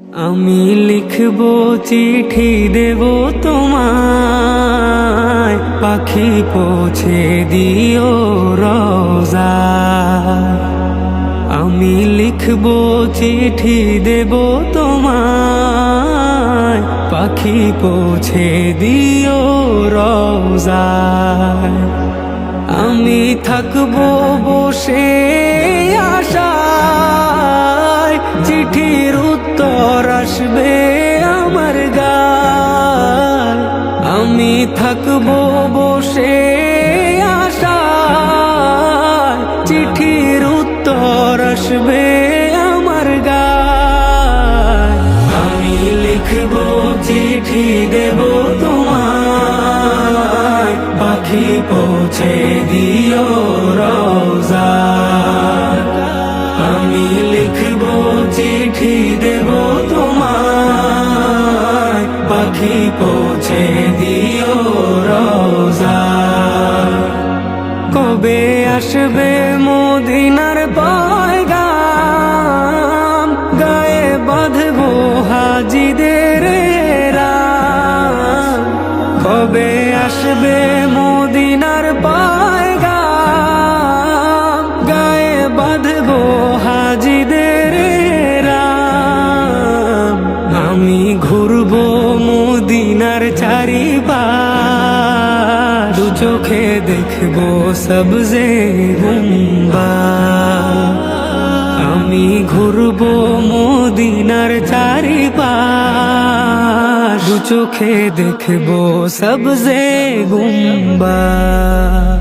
আমি লিখব চিঠি দেব তোমায়, পাখি পৌঁছে দিও রোজায়। আমি লিখব চিঠি দেব তোমায়, পাখি পৌঁছে দিও রোজায়। আমি থাকবো বসে আশায়, চিঠির উত্তর আসবে আমার গায়। আমি থাকবো বসে আশায়, চিঠির উত্তর আসবে আমার গায়। আমি লিখবো চিঠি দেব তোমায়, পাখি পৌঁছে দিও রোজায়। আমি লিখবো চিঠি দেব তোমায়, পাখি পৌঁছে দিও রোজায়। কবে আসবে মদিনার পয়গাম, গায়ে বাঁধবো হাজিদের রাম। কবে আসবে মদিনার পয়গাম, গায়ে বাঁধবো হাজিদের রাম। আমি ঘুরবো মদিনার চারিপাশ, দু চোখে দেখবো সবজে গুম্বাদ। আমি ঘুরবো মদিনার চারিপাশ, দু চোখে দেখবো সবজে গুম্বাদ।